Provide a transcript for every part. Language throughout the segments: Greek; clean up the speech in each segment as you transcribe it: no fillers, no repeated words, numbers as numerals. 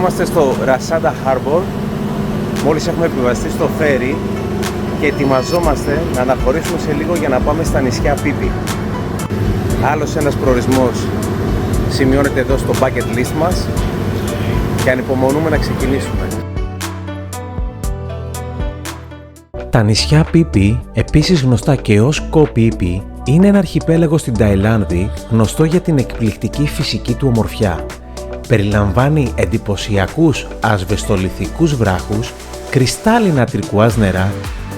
Βρισκόμαστε στο Rasada Harbor. Μόλις έχουμε επιβαστεί στο φέρι και ετοιμαζόμαστε να αναχωρήσουμε σε λίγο για να πάμε στα νησιά Πίπι. Άλλος ένας προορισμός σημειώνεται εδώ στο bucket list μας και ανυπομονούμε να ξεκινήσουμε. Τα νησιά Πίπι, επίσης γνωστά και ως Ko Phi, είναι ένα αρχιπέλαγο στην Ταϊλάνδη γνωστό για την εκπληκτική φυσική του ομορφιά. Περιλαμβάνει εντυπωσιακούς ασβεστολιθικούς βράχους, κρυστάλλινα τυρκουάζ νερά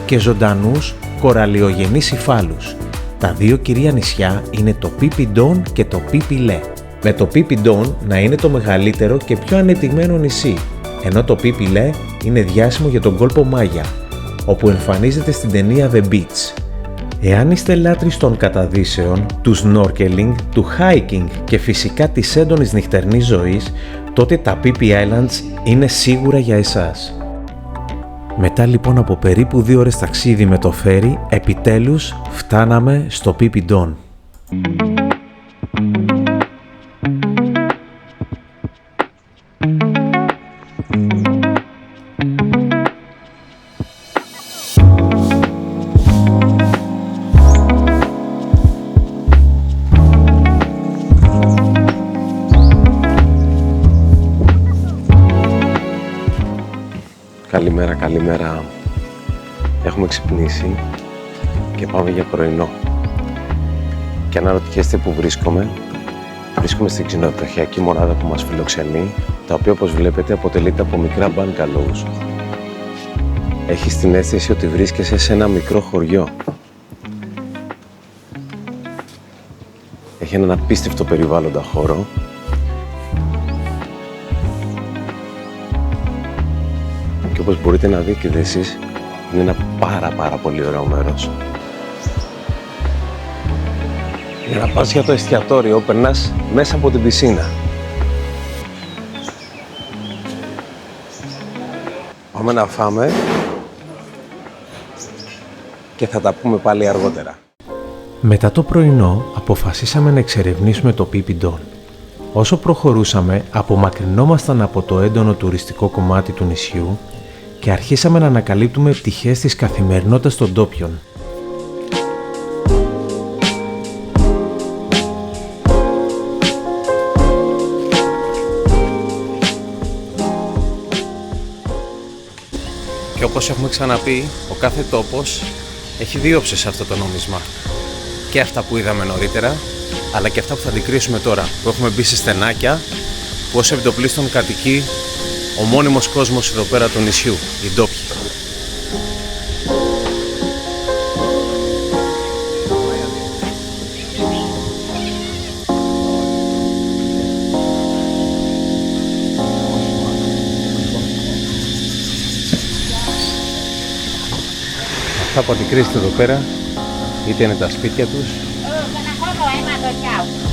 και ζωντανούς κοραλιογενείς υφάλους. Τα δύο κυρία νησιά είναι το Phi Phi Don και το Phi Phi Le, με το Phi Phi Don να είναι το μεγαλύτερο και πιο ανεπτυγμένο νησί, ενώ το Phi Phi Le είναι διάσημο για τον κόλπο Μάγια, όπου εμφανίζεται στην ταινία The Beach. Εάν είστε λάτρεις των καταδύσεων, του snorkeling, του hiking και φυσικά της έντονης νυχτερινής ζωής, τότε τα Phi Phi Islands είναι σίγουρα για εσάς. Μετά λοιπόν από περίπου 2 ώρες ταξίδι με το φέρι, επιτέλους φτάναμε στο Phi Phi Don. Καλημέρα. Έχουμε ξυπνήσει και πάμε για πρωινό. Και αν αναρωτιέστε που βρίσκομαι στην ξενοδοχειακή μονάδα που μας φιλοξενεί, τα οποία όπως βλέπετε αποτελείται από μικρά bungalows. Έχεις την αίσθηση ότι βρίσκεσαι σε ένα μικρό χωριό. Έχει έναν απίστευτο περιβάλλοντα χώρο. Και όπως μπορείτε να δείτε και εσείς, είναι ένα πάρα πολύ ωραίο μέρος. Για να πας για το εστιατόριο, περνάς μέσα από την πισίνα. Πάμε να φάμε και θα τα πούμε πάλι αργότερα. Μετά το πρωινό, αποφασίσαμε να εξερευνήσουμε το Phi Phi Don. Όσο προχωρούσαμε, απομακρυνόμασταν από το έντονο τουριστικό κομμάτι του νησιού και αρχίσαμε να ανακαλύπτουμε πτυχές της καθημερινότητας των ντόπιων. Και όπως έχουμε ξαναπεί, ο κάθε τόπος έχει δύο όψεις σε αυτό το νόμισμα. Και αυτά που είδαμε νωρίτερα, αλλά και αυτά που θα αντικρίσουμε τώρα, που έχουμε μπει σε στενάκια, που ως επιτοπλίστων κατοικεί ο μόνιμος κόσμος εδώ πέρα του νησιού, οι ντόπιοι. Αυτά που αντικρίζετε εδώ πέρα, είτε είναι τα σπίτια τους,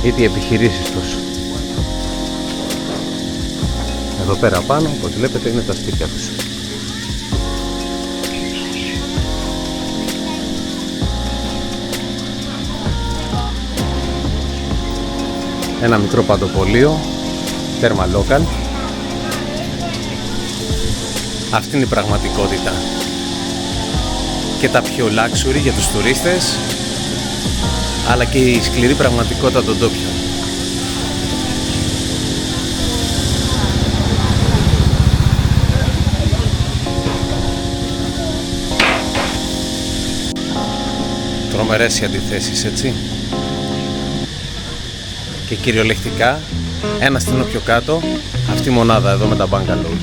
είτε οι επιχειρήσεις τους. Εδώ πέρα πάνω, όπως βλέπετε, είναι τα σπίτια τους. Ένα μικρό παντοπολείο, τέρμα local. Αυτή είναι η πραγματικότητα. Και τα πιο luxury για τους τουρίστες, αλλά και η σκληρή πραγματικότητα των ντόπιων. Τρομερές οι αντιθέσεις, έτσι. Και κυριολεκτικά, ένα στενό πιο κάτω, αυτή η μονάδα εδώ με τα bungalows.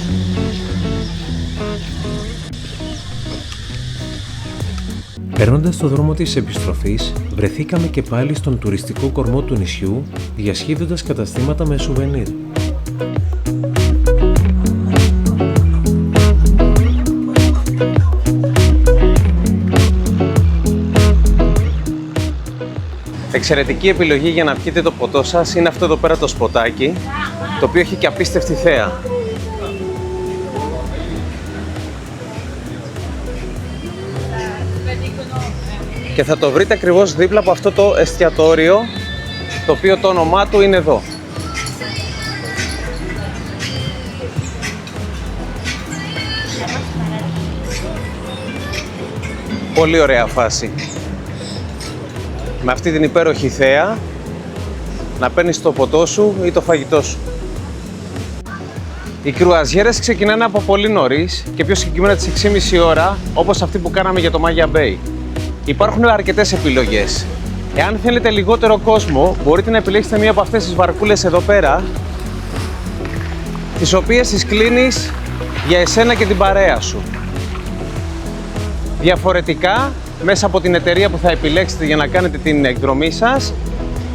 Παίρνοντας το δρόμο της επιστροφής, βρεθήκαμε και πάλι στον τουριστικό κορμό του νησιού, διασχίζοντας καταστήματα με σουβενίρ. Εξαιρετική επιλογή για να πιείτε το ποτό σας είναι αυτό εδώ πέρα το σποτάκι, το οποίο έχει και απίστευτη θέα. Και θα το βρείτε ακριβώς δίπλα από αυτό το εστιατόριο, το οποίο το όνομά του είναι εδώ. Πολύ ωραία φάση. Με αυτή την υπέροχη θέα να παίρνεις το ποτό σου ή το φαγητό σου. Οι κρουαζιέρες ξεκινάνε από πολύ νωρίς και πιο συγκεκριμένα τις 6,5 ώρα, όπως αυτή που κάναμε για το Maya Bay. Υπάρχουν αρκετές επιλογές. Εάν θέλετε λιγότερο κόσμο, μπορείτε να επιλέξετε μία από αυτές τις βαρκούλες εδώ πέρα, τις οποίες τις κλείνεις για εσένα και την παρέα σου. Διαφορετικά, μέσα από την εταιρεία που θα επιλέξετε για να κάνετε την εκδρομή σας,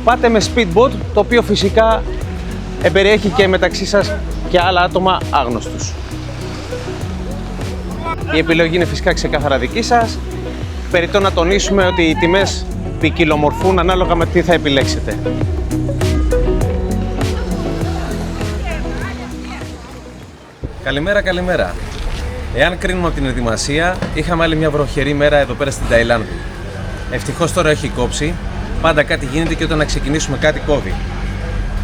πάτε με speedboat, το οποίο φυσικά εμπεριέχει και μεταξύ σας και άλλα άτομα άγνωστους. Η επιλογή είναι φυσικά ξεκάθαρα δική σας. Περιττό να τονίσουμε ότι οι τιμές ποικιλομορφούν ανάλογα με τι θα επιλέξετε. Καλημέρα, καλημέρα. Εάν κρίνουμε από την ετοιμασία, είχαμε άλλη μια βροχερή μέρα εδώ πέρα στην Ταϊλάνδη. Ευτυχώς τώρα έχει κόψει. Πάντα κάτι γίνεται και όταν να ξεκινήσουμε κάτι κόβει.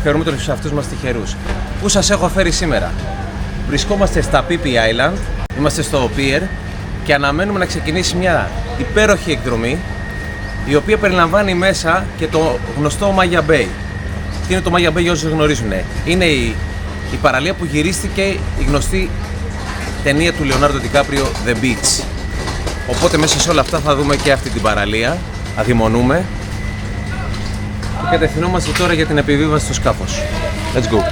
Θεωρούμε τους εαυτούς μας τυχερούς. Πού σας έχω φέρει σήμερα? Βρισκόμαστε στα Phi Phi Island, είμαστε στο Pier και αναμένουμε να ξεκινήσει μια υπέροχη εκδρομή, η οποία περιλαμβάνει μέσα και το γνωστό Maya Bay. Τι είναι το Maya Bay για όσους γνωρίζουν? Είναι η παραλία που γυρίστηκε η γνωστή ταινία του Λεωνάρντο Ντικάπριο The Beach. Οπότε μέσα σε όλα αυτά θα δούμε και αυτή την παραλία, αδειμονούμε. Και κατευθυνόμαστε τώρα για την επιβίβαση στο σκάφος. Let's go!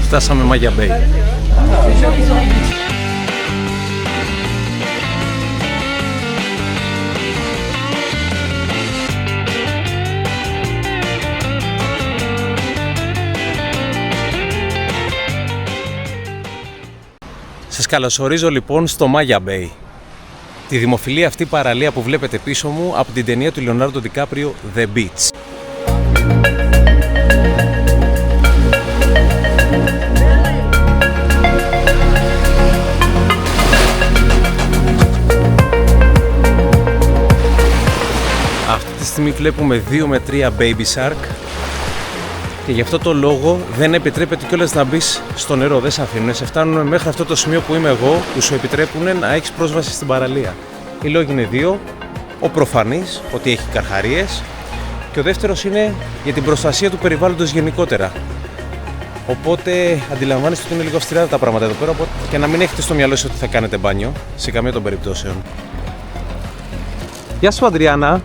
Φτάσαμε Maya Bay. Σας καλωσορίζω λοιπόν στο Maya Bay, τη δημοφιλή αυτή παραλία που βλέπετε πίσω μου από την ταινία του Λεωνάρντο Ντικάπριο The Beach. Αυτή τη στιγμή βλέπουμε 2 με 3 baby shark και γι' αυτό το λόγο δεν επιτρέπεται κιόλας να μπεις στο νερό, δεν σε αφήνουν. Σε φτάνουν μέχρι αυτό το σημείο που είμαι εγώ, που σου επιτρέπουν να έχεις πρόσβαση στην παραλία. Οι λόγοι είναι δύο. Ο προφανής, ότι έχει καρχαρίες, και ο δεύτερος είναι για την προστασία του περιβάλλοντος γενικότερα. Οπότε αντιλαμβάνεστε ότι είναι λίγο αυστηρά τα πράγματα εδώ πέρα και να μην έχετε στο μυαλό σας ότι θα κάνετε μπάνιο, σε καμία των περιπτώσεων. Γεια σου, Αντριάννα.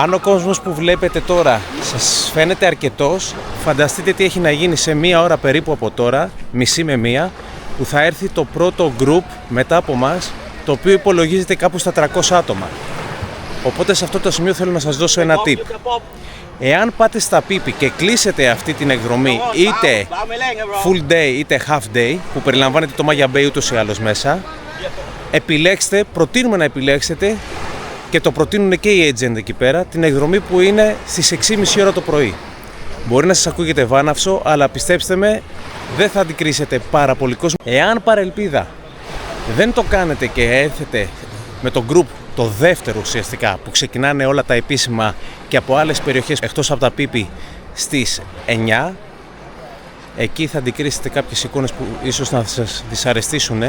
Αν ο κόσμος που βλέπετε τώρα σας φαίνεται αρκετός, φανταστείτε τι έχει να γίνει σε μία ώρα περίπου από τώρα, μισή με μία, που θα έρθει το πρώτο group μετά από μας, το οποίο υπολογίζεται κάπου στα 300 άτομα. Οπότε σε αυτό το σημείο θέλω να σας δώσω ένα tip. Εάν πάτε στα Phi Phi και κλείσετε αυτή την εκδρομή είτε full day είτε half day, που περιλαμβάνεται το Maya Bay ούτως ή άλλως μέσα, επιλέξτε, προτείνουμε να επιλέξετε, και το προτείνουν και οι agent εκεί πέρα, την εκδρομή που είναι στις 6,5 ώρα το πρωί. Μπορεί να σας ακούγεται βάναυσο, αλλά πιστέψτε με, δεν θα αντικρίσετε πάρα πολύ κόσμο. Εάν παρελπίδα δεν το κάνετε και έρθετε με το group το δεύτερο ουσιαστικά, που ξεκινάνε όλα τα επίσημα και από άλλες περιοχές εκτός από τα Phi Phi στις 9, εκεί θα αντικρίσετε κάποιες εικόνες που ίσως να σας δυσαρεστήσουν,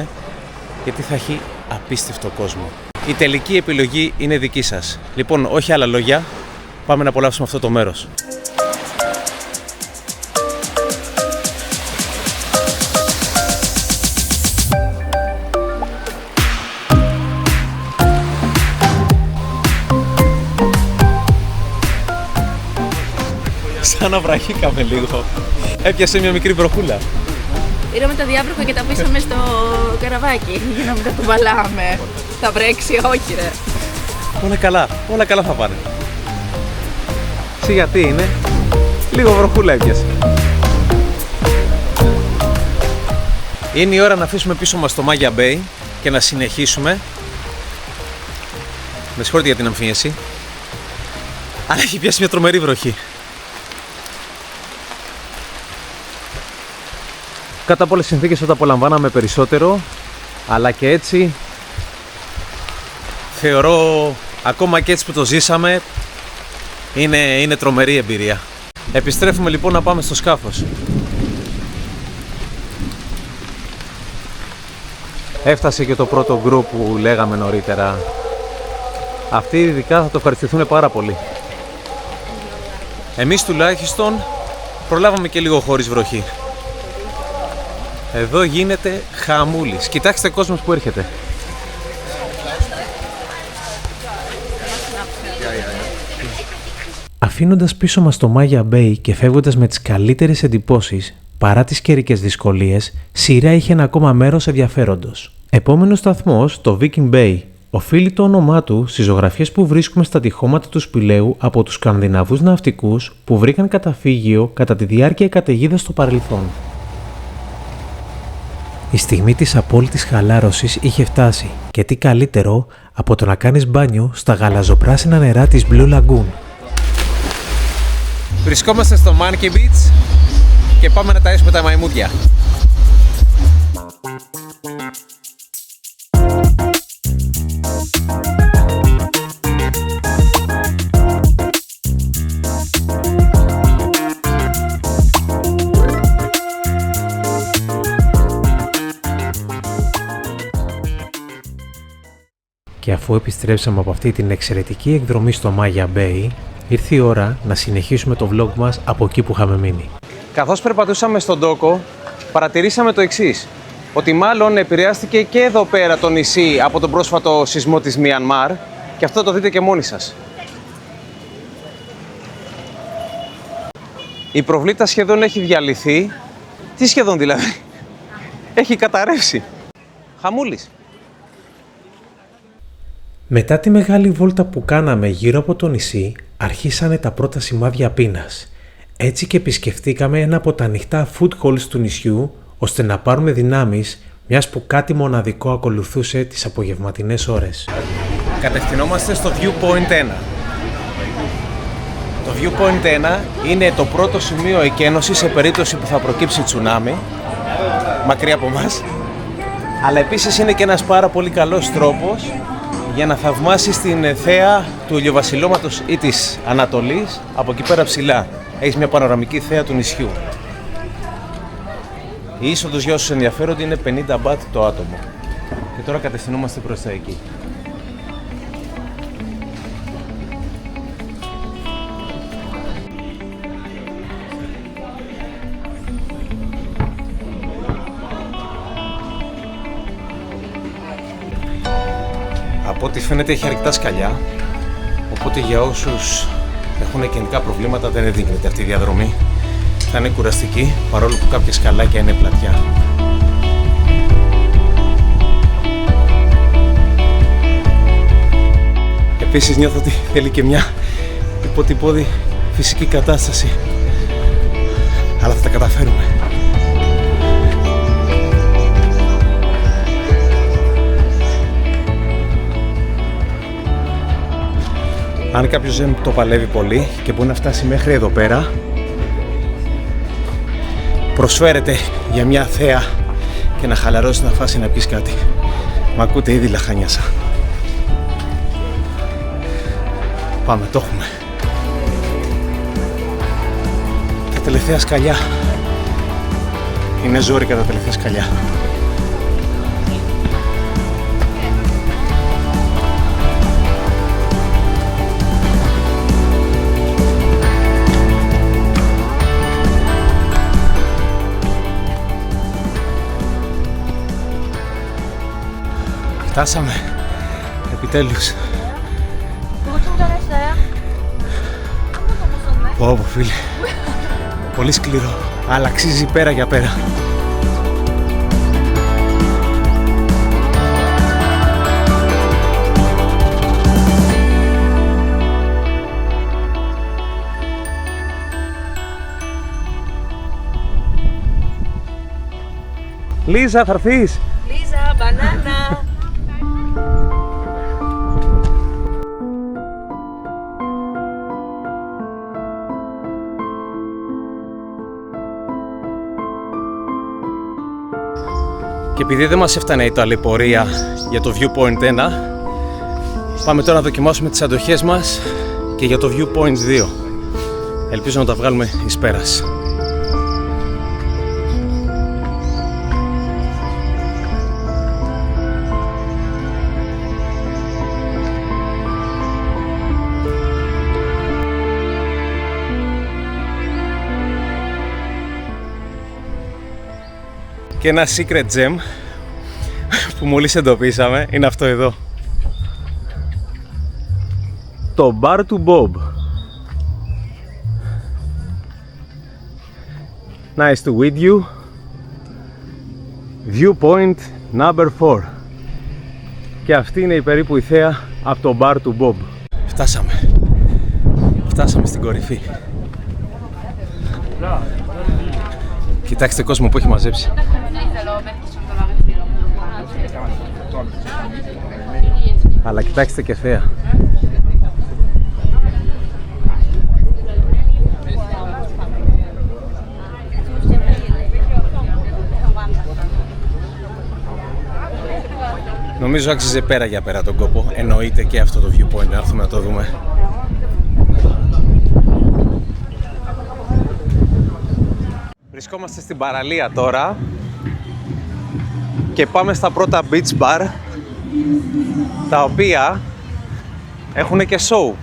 γιατί θα έχει απίστευτο κόσμο. Η τελική επιλογή είναι δική σας. Λοιπόν, όχι άλλα λόγια, πάμε να απολαύσουμε αυτό το μέρος. Σαν να βραχήκαμε λίγο. Έπιασε μια μικρή βροχούλα. Πήραμε τα διάβροχα και τα πήσαμε στο καραβάκι για να μην τα κουβαλάμε. Θα βρέξει, όχι ρε. Όλα καλά θα πάνε. Εσύ γιατί είναι, λίγο βροχούλα έπιασε. Είναι η ώρα να αφήσουμε πίσω μας το Maya Bay και να συνεχίσουμε. Με συγχωρείτε για την αμφίεση, αλλά έχει πιάσει μια τρομερή βροχή. Κατά από όλες τις συνθήκες θα το απολαμβάναμε περισσότερο, αλλά και έτσι θεωρώ, ακόμα και έτσι που το ζήσαμε, είναι τρομερή εμπειρία. Επιστρέφουμε λοιπόν να πάμε στο σκάφος. Έφτασε και το πρώτο group που λέγαμε νωρίτερα. Αυτοί ειδικά θα το ευχαριστηθούν πάρα πολύ. Εμείς τουλάχιστον προλάβαμε και λίγο χωρίς βροχή. Εδώ γίνεται χαμούλης. Κοιτάξτε κόσμος που έρχεται. Αφήνοντας πίσω μας το Maya Bay και φεύγοντας με τις καλύτερες εντυπώσεις, παρά τις καιρικές δυσκολίες, σειρά είχε ένα ακόμα μέρος ενδιαφέροντος. Επόμενος σταθμός, το Viking Bay, οφείλει το όνομά του στις ζωγραφιές που βρίσκουμε στα τυχώματα του σπηλαίου από τους Σκανδιναβούς ναυτικούς που βρήκαν καταφύγιο κατά τη διάρκεια καταιγίδας στο παρελθόν. Η στιγμή της απόλυτης χαλάρωσης είχε φτάσει και τι καλύτερο από το να κάνεις μπάνιο στα γαλαζοπράσινα νερά της Blue Lagoon. Βρισκόμαστε στο Monkey Beach και πάμε να ταΐσουμε τα μαϊμούδια. Και αφού επιστρέψαμε από αυτή την εξαιρετική εκδρομή στο Maya Bay, ήρθε η ώρα να συνεχίσουμε το vlog μας από εκεί που είχαμε μείνει. Καθώς περπατούσαμε στον τόκο, παρατηρήσαμε το εξής, ότι μάλλον επηρεάστηκε και εδώ πέρα το νησί από τον πρόσφατο σεισμό της Μιανμάρ και αυτό το δείτε και μόνοι σας. Η προβλήτα σχεδόν έχει διαλυθεί. Τι σχεδόν δηλαδή? Έχει καταρρεύσει. Χαμούλης. Μετά τη μεγάλη βόλτα που κάναμε γύρω από το νησί, αρχίσανε τα πρώτα σημάδια πείνας. Έτσι και επισκεφτήκαμε ένα από τα ανοιχτά food halls του νησιού, ώστε να πάρουμε δυνάμεις, μιας που κάτι μοναδικό ακολουθούσε τις απογευματινές ώρες. Κατευθυνόμαστε στο Viewpoint 1. Το Viewpoint 1 είναι το πρώτο σημείο εκένωσης σε περίπτωση που θα προκύψει τσουνάμι, μακριά από μας, αλλά επίσης είναι και ένας πάρα πολύ καλός τρόπος για να θαυμάσεις την θέα του ηλιοβασιλώματος ή της Ανατολής από εκεί πέρα ψηλά. Έχεις μια πανοραμική θέα του νησιού. Η είσοδος για όσους ενδιαφέρονται είναι 50 μπατ το άτομο. Και τώρα κατευθυνόμαστε προς τα εκεί. Από ό,τι φαίνεται έχει αρκετά σκαλιά, οπότε για όσους έχουν κινητικά προβλήματα δεν εδείκνεται αυτή η διαδρομή. Θα είναι κουραστική, παρόλο που κάποια σκαλάκια είναι πλατιά. Επίσης νιώθω ότι θέλει και μια υποτυπώδη φυσική κατάσταση, αλλά θα τα καταφέρουμε. Αν κάποιος δεν το παλεύει πολύ και μπορεί να φτάσει μέχρι εδώ πέρα, προσφέρεται για μια θέα και να χαλαρώσει, να φάσει, να πεις κάτι. Μ' ακούτε, ήδη λαχανιάσα. Πάμε, το έχουμε. Τα τελευταία σκαλιά. Είναι ζόρικα τα τελευταία σκαλιά. Φτάσαμε, επιτέλους. Πω φίλε, πολύ σκληρό, αλλά αξίζει πέρα για πέρα. Λίζα, θα έρθεις? Λίζα, μπανάνα. Και επειδή δεν μας έφτανε η ταλαιπωρία για το Viewpoint 1, πάμε τώρα να δοκιμάσουμε τις αντοχές μας και για το Viewpoint 2. Ελπίζω να τα βγάλουμε εις πέρας. Και ένα secret gem που μόλις εντοπίσαμε είναι αυτό εδώ. Το Bar to Bob. Nice to meet you. Viewpoint number 4. Και αυτή είναι η περίπου η θέα από το Bar to Bob. Φτάσαμε στην κορυφή. Κοιτάξτε κόσμο που έχει μαζέψει. Αλλά κοιτάξτε και θέα. Νομίζω άξιζε πέρα για πέρα τον κόπο. Εννοείται και αυτό το viewpoint, να έρθουμε να το δούμε. Βρισκόμαστε στην παραλία τώρα και πάμε στα πρώτα beach bar, τα οποία έχουν και show.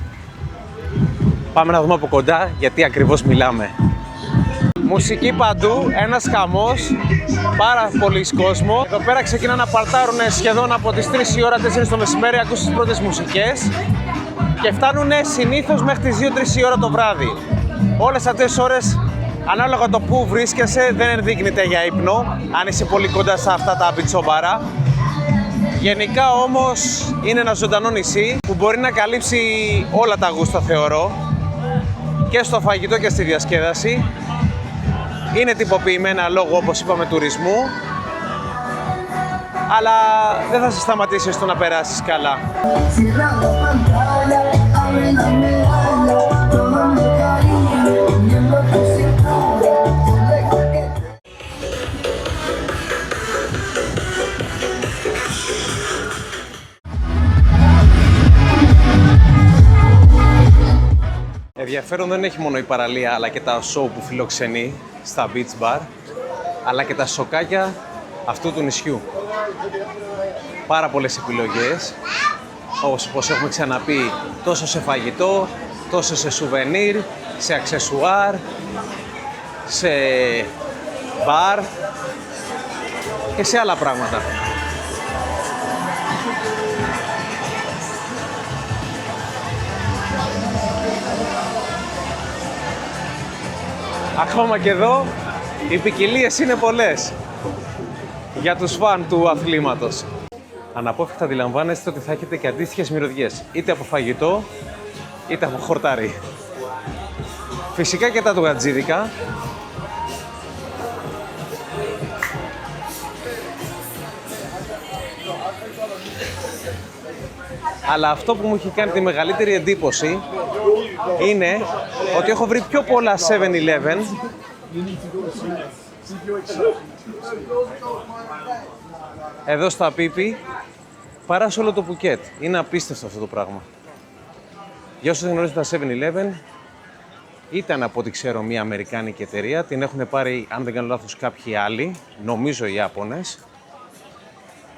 Πάμε να δούμε από κοντά γιατί ακριβώς μιλάμε. Μουσική παντού, ένας χαμός, πάρα πολλοί κόσμο. Εδώ πέρα ξεκινάνε να παρτάρουν σχεδόν από τις 3 η ώρα, 4 το μεσημέρι, ακούς τις πρώτες μουσικές και φτάνουν συνήθως μέχρι τις 2-3 η ώρα το βράδυ. Όλες αυτές τις ώρες, ανάλογα το που βρίσκεσαι, δεν ενδείκνυται για ύπνο, αν είσαι πολύ κοντά σε αυτά τα μπιτσόμπαρα. Γενικά όμως είναι ένα ζωντανό νησί που μπορεί να καλύψει όλα τα γούστα, θεωρώ, και στο φαγητό και στη διασκέδαση. Είναι τυποποιημένα λόγω, όπως είπαμε, τουρισμού, αλλά δεν θα σε σταματήσει στο να περάσεις καλά. Ενδιαφέρον δεν έχει μόνο η παραλία, αλλά και τα show που φιλοξενεί στα beach bar, αλλά και τα σοκάκια αυτού του νησιού. Πάρα πολλές επιλογές, όπως έχουμε ξαναπεί, τόσο σε φαγητό, τόσο σε σουβενίρ, σε αξεσουάρ, σε μπαρ και σε άλλα πράγματα. Ακόμα και εδώ οι ποικιλίες είναι πολλές για τους φαν του αθλήματος. Αναπόφευκτα αντιλαμβάνεστε ότι θα έχετε και αντίστοιχες μυρωδιές, είτε από φαγητό είτε από χορτάρι. Φυσικά και τα τουγατζίδικα. Αλλά αυτό που μου έχει κάνει τη μεγαλύτερη εντύπωση είναι ότι έχω βρει πιο πολλά 7-Eleven εδώ στα Πίπι παρά σε όλο το Πουκέτ. Είναι απίστευτο αυτό το πράγμα. Για όσους δεν γνωρίζουν, τα 7-Eleven ήταν, από ό,τι ξέρω, μια αμερικάνικη εταιρεία. Την έχουν πάρει, αν δεν κάνω λάθος, κάποιοι άλλοι, νομίζω οι Ιάπωνες.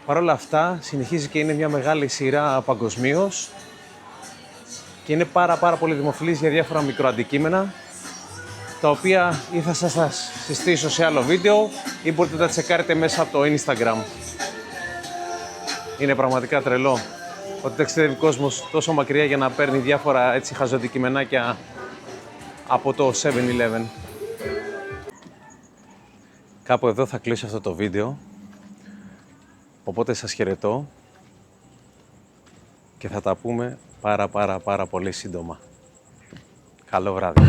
Παρ' όλα αυτά, συνεχίζει και είναι μια μεγάλη σειρά παγκοσμίως και είναι πάρα πολύ δημοφιλής για διάφορα μικροαντικείμενα, τα οποία ή θα σας τα συστήσω σε άλλο βίντεο ή μπορείτε να τα τσεκάρετε μέσα από το Instagram. Είναι πραγματικά τρελό ότι ταξιδεύει κόσμος τόσο μακριά για να παίρνει διάφορα έτσι χαζοαντικειμενάκια από το 7-Eleven. Κάπου εδώ θα κλείσω αυτό το βίντεο. Οπότε σας χαιρετώ και θα τα πούμε πάρα πολύ σύντομα. Καλό βράδυ.